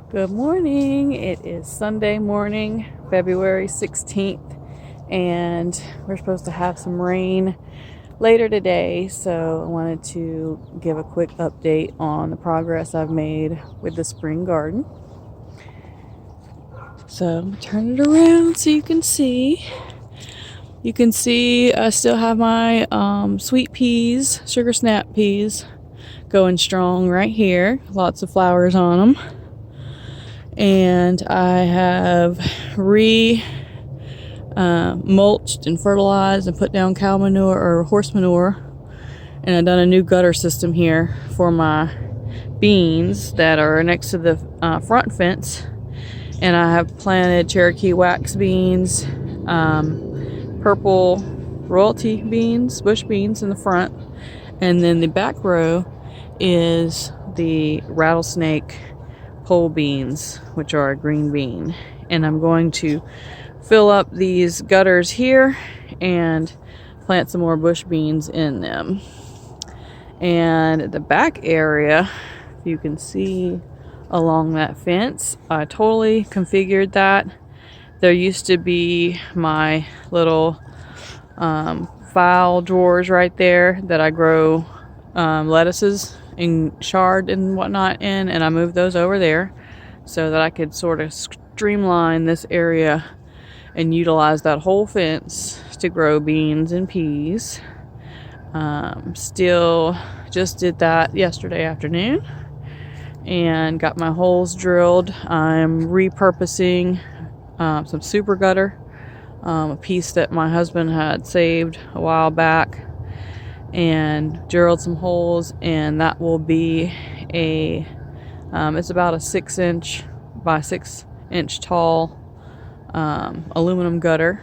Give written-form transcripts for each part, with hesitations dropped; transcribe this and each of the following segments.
Good morning. It is Sunday morning, February 16th, and we're supposed to have some rain later today. So I wanted to give a quick update on the progress I've made with the spring garden. So I'm gonna turn it around so you can see. You can see I still have my sweet peas, sugar snap peas, going strong right here. Lots of flowers on them. And I have mulched and fertilized and put down cow manure or horse manure. And I've done a new gutter system here for my beans that are next to the front fence. And I have planted Cherokee wax beans, purple royalty beans, bush beans in the front. And then the back row is the rattlesnake pole beans, which are a green bean. And I'm going to fill up these gutters here and plant some more bush beans in them. And the back area, you can see along that fence, I totally configured that. There used to be my little file drawers right there that I grow lettuces and chard and whatnot in, and I moved those over there so that I could sort of streamline this area and utilize that whole fence to grow beans and peas. Still just did that yesterday afternoon and got my holes drilled. I'm repurposing some super gutter, a piece that my husband had saved a while back, and drilled some holes, and that will be it's about a 6-inch by 6-inch tall aluminum gutter,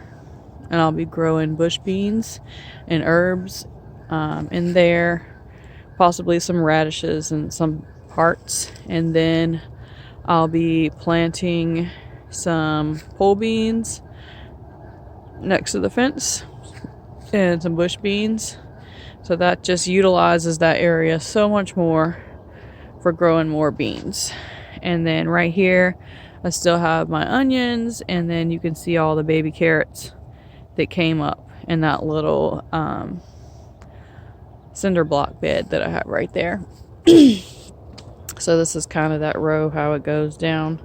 and I'll be growing bush beans and herbs in there, possibly some radishes and some parts, and then I'll be planting some pole beans next to the fence and some bush beans. So that just utilizes that area so much more for growing more beans. And then right here, I still have my onions, and then you can see all the baby carrots that came up in that little cinder block bed that I have right there. So this is kind of that row, how it goes down.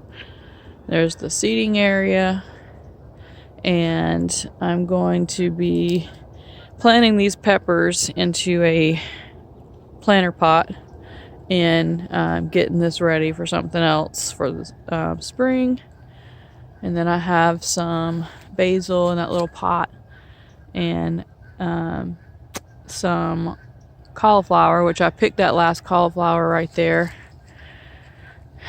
There's the seating area, and I'm going to be planting these peppers into a planter pot and getting this ready for something else for the spring. And then I have some basil in that little pot, and some cauliflower, which I picked that last cauliflower right there,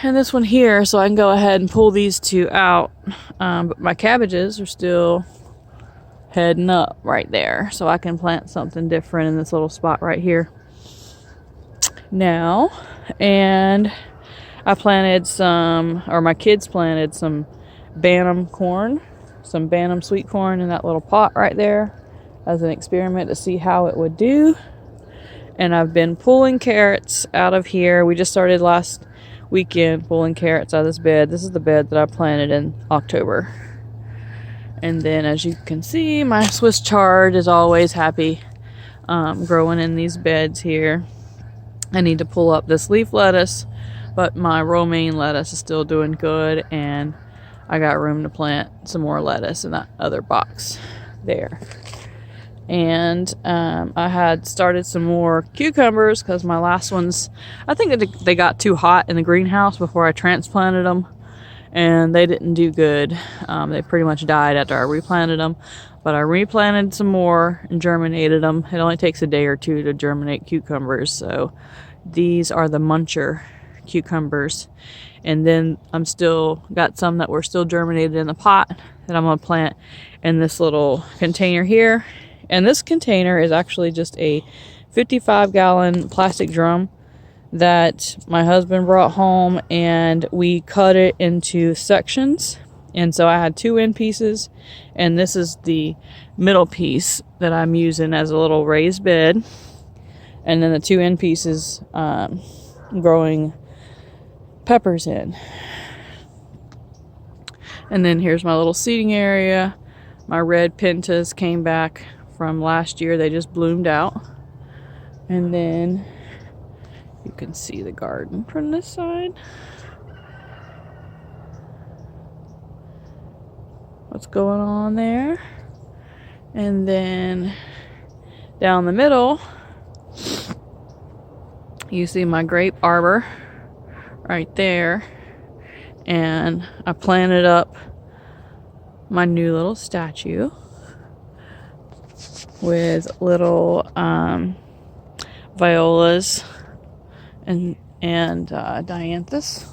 and this one here, so I can go ahead and pull these two out. But my cabbages are still heading up right there, so I can plant something different in this little spot right here now. And I planted my kids planted some Bantam corn, some Bantam sweet corn in that little pot right there as an experiment to see how it would do. And I've been pulling carrots out of here. We just started last weekend pulling carrots out of this bed. This is the bed that I planted in October. And then, as you can see, my Swiss chard is always happy growing in these beds here. I need to pull up this leaf lettuce, but my romaine lettuce is still doing good, and I got room to plant some more lettuce in that other box there. And I had started some more cucumbers because my last ones, I think they got too hot in the greenhouse before I transplanted them, and they didn't do good. They pretty much died after I replanted them, but I replanted some more and germinated them. It only takes a day or two to germinate cucumbers, so these are the muncher cucumbers. And then I'm still got some that were still germinated in the pot that I'm going to plant in this little container here. And this container is actually just a 55-gallon plastic drum that my husband brought home, and we cut it into sections. And so I had 2 end pieces, and this is the middle piece that I'm using as a little raised bed. And then the 2 end pieces growing peppers in. And then here's my little seating area. My red pentas came back from last year. They just bloomed out. And then you can see the garden from this side. What's going on there? And then down the middle, you see my grape arbor right there. And I planted up my new little statue with little violas and dianthus.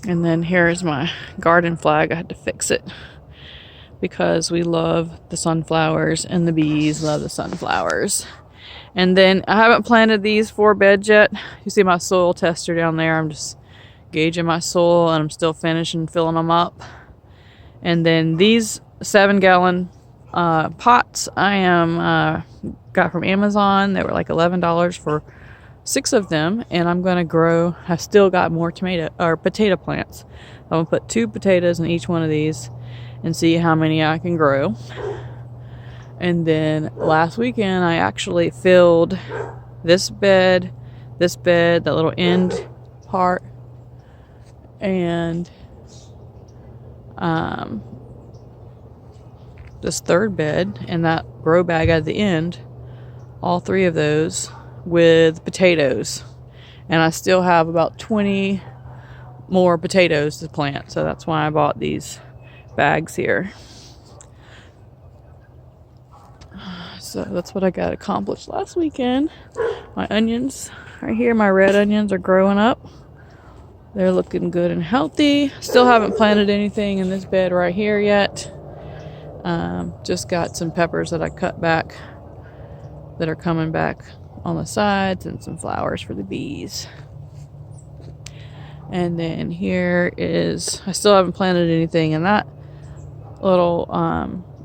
And then here's my garden flag. I had to fix it because we love the sunflowers and the bees love the sunflowers. And then I haven't planted these 4 beds yet. You see my soil tester down there. I'm just gauging my soil and I'm still finishing filling them up. And then these 7-gallon pots I got from Amazon. They were like $11 for 6 of them, and I'm gonna grow. I still got more potato plants. I'm gonna put 2 potatoes in each one of these and see how many I can grow. And then last weekend I actually filled this bed, that little end part, and this 3rd bed and that grow bag at the end, all 3 of those with potatoes. And I still have about 20 more potatoes to plant, so that's why I bought these bags here. So that's what I got accomplished last weekend. My onions right here, my red onions are growing up. They're looking good and healthy. Still haven't planted anything in this bed right here yet. Just got some peppers that I cut back that are coming back on the sides, and some flowers for the bees. And then here is, I still haven't planted anything in that little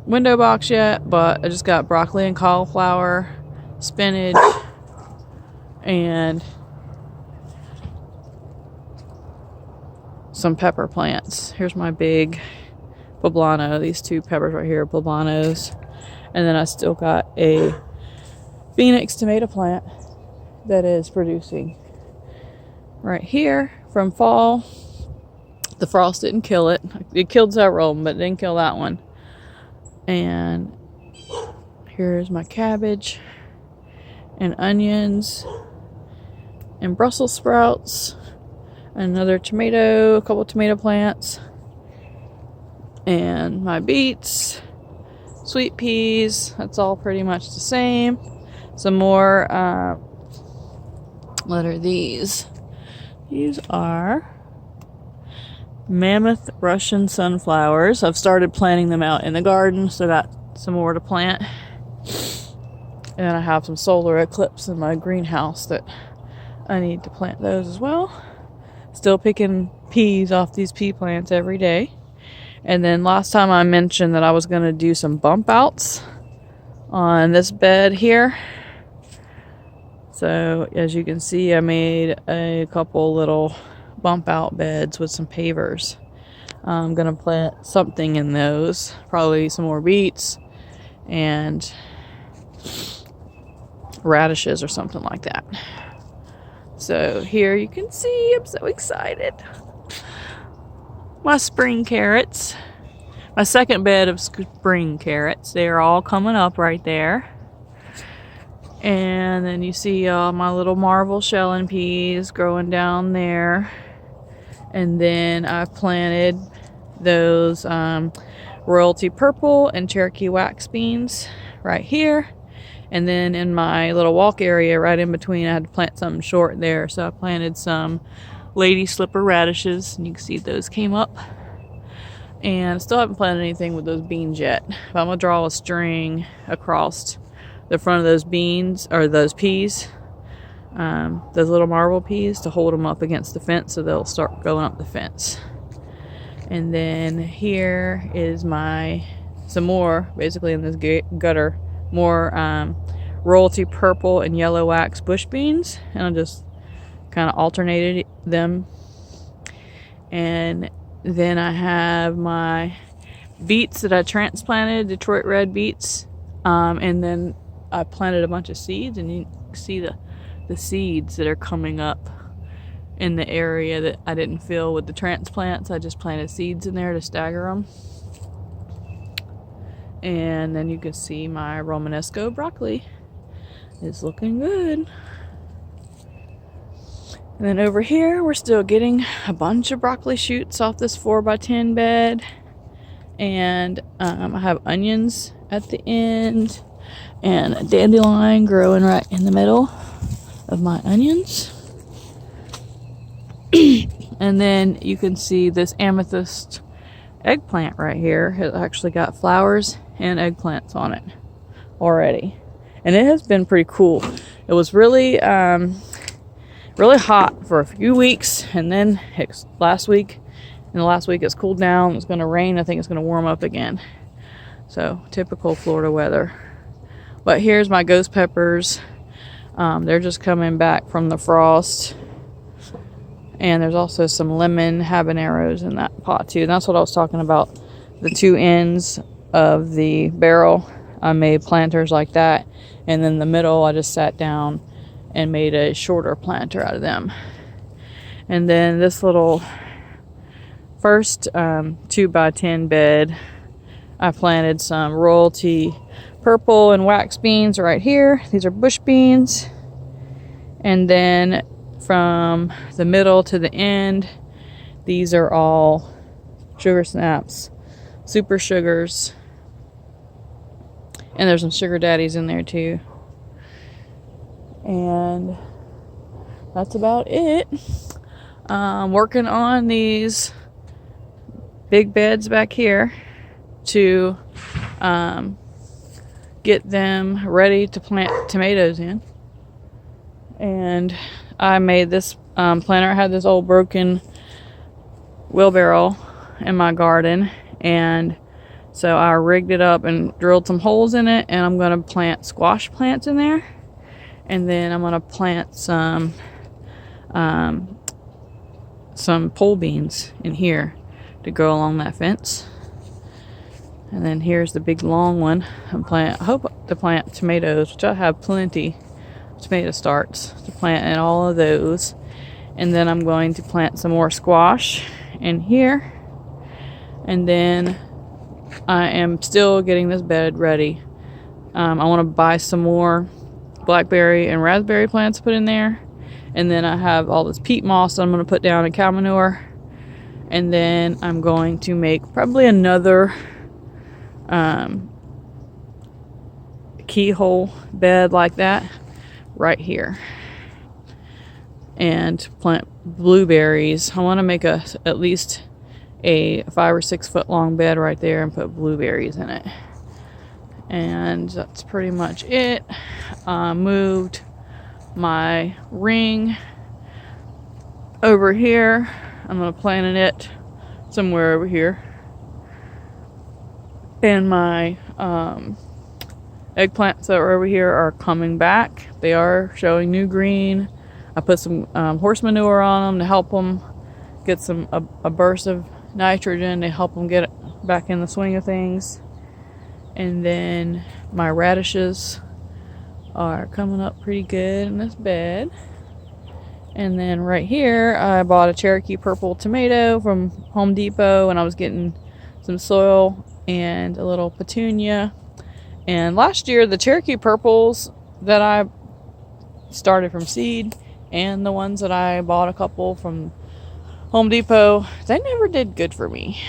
window box yet, but I just got broccoli and cauliflower, spinach, and some pepper plants. Here's my big poblano. These 2 peppers right here are poblanos. And then I still got a Phoenix tomato plant that is producing right here from fall. The frost didn't kill it. It killed several of them, but it didn't kill that one. And here's my cabbage and onions and Brussels sprouts, another tomato, a couple tomato plants, and my beets, sweet peas. That's all pretty much the same. Some more, what are these? These are mammoth Russian sunflowers. I've started planting them out in the garden, so got some more to plant. And I have some solar eclipse in my greenhouse that I need to plant those as well. Still picking peas off these pea plants every day. And then last time I mentioned that I was going to do some bump outs on this bed here. So as you can see, I made a couple little bump out beds with some pavers. I'm going to plant something in those, probably some more beets and radishes or something like that. So here you can see, I'm so excited. My spring carrots, my 2nd bed of spring carrots, they're all coming up right there. And then you see my little marvel shelling peas growing down there. And then I planted those royalty purple and Cherokee wax beans right here. And then in my little walk area right in between, I had to plant something short there. So I planted some lady slipper radishes, and you can see those came up. And I still haven't planted anything with those beans yet. But I'm going to draw a string across the front of those beans, or those peas, those little marble peas, to hold them up against the fence so they'll start going up the fence. And then here is some more, basically in this gutter, more royalty purple and yellow wax bush beans, and I just kind of alternated them. And then I have my beets that I transplanted, Detroit red beets. And then I planted a bunch of seeds, and you can see the seeds that are coming up in the area that I didn't fill with the transplants. I just planted seeds in there to stagger them. And then you can see my Romanesco broccoli is looking good. And then over here, we're still getting a bunch of broccoli shoots off this 4x10 bed. And I have onions at the end and a dandelion growing right in the middle of my onions. And then you can see this amethyst eggplant right here. It actually got flowers and eggplants on it already. And it has been pretty cool. It was really really hot for a few weeks, and then last week it's cooled down. It's going to rain. I think it's going to warm up again. So typical Florida weather. But here's my ghost peppers. They're just coming back from the frost. And there's also some lemon habaneros in that pot too. And that's what I was talking about. The two ends of the barrel, I made planters like that. And then the middle, I just sat down and made a shorter planter out of them. And then this little first 2x10 bed, I planted some royalty purple and wax beans right here. These are bush beans. And then from the middle to the end, these are all sugar snaps, super sugars. And there's some sugar daddies in there too. And that's about it. Working on these big beds back here to get them ready to plant tomatoes in. And I made this planter. I had this old broken wheelbarrow in my garden, and so I rigged it up and drilled some holes in it, and I'm going to plant squash plants in there. And then I'm going to plant some pole beans in here to go along that fence. And then here's the big long one. I hope to plant tomatoes, which I have plenty of tomato starts to plant in all of those. And then I'm going to plant some more squash in here. And then I am still getting this bed ready. I want to buy some more blackberry and raspberry plants to put in there. And then I have all this peat moss that I'm going to put down in cow manure. And then I'm going to make probably another keyhole bed like that right here. And plant blueberries. I want to make at least a 5 or 6 foot long bed right there and put blueberries in it. And that's pretty much it. Moved my ring over here. I'm going to plant it somewhere over here. And my eggplants that are over here are coming back. They are showing new green. I put some horse manure on them to help them get a burst of nitrogen to help them get back in the swing of things. And then my radishes are coming up pretty good in this bed. And then right here, I bought a Cherokee purple tomato from Home Depot, and I was getting some soil and a little petunia. And last year, the Cherokee purples that I started from seed and the ones that I bought a couple from Home Depot, they never did good for me.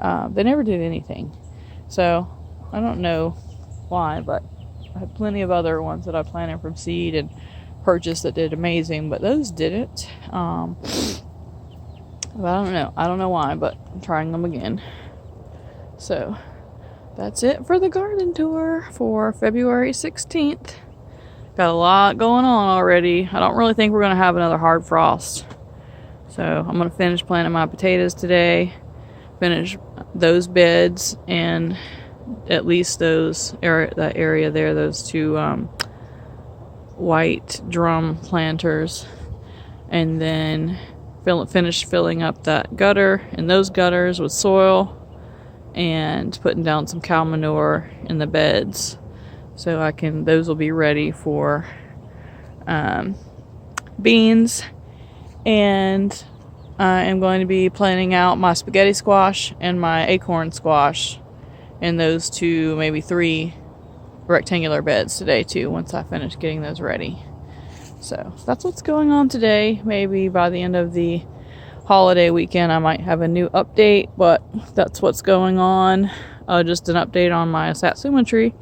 They never did anything. So I don't know why, but I have plenty of other ones that I planted from seed and purchased that did amazing, but those didn't. But I don't know why, but I'm trying them again. So that's it for the garden tour for February 16th. Got a lot going on already. I don't really think we're going to have another hard frost. So I'm going to finish planting my potatoes today. Finish those beds and at least that area there, those two white drum planters. And then finish filling up that gutter and those gutters with soil, and putting down some cow manure in the beds, so those will be ready for beans. And I am going to be planting out my spaghetti squash and my acorn squash in those 2, maybe 3 rectangular beds today too, once I finish getting those ready. So that's what's going on today. Maybe by the end of the holiday weekend I might have a new update, but that's what's going on. Just an update on my satsuma tree.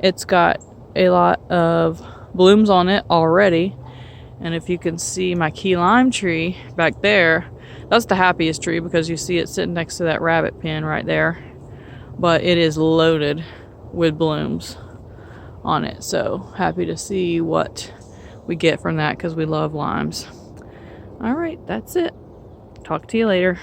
It's got a lot of blooms on it already, and if you can see my key lime tree back there, that's the happiest tree because you see it sitting next to that rabbit pen right there, but it is loaded with blooms on it. So happy to see what we get from that because we love limes. All right, that's it. Talk to you later.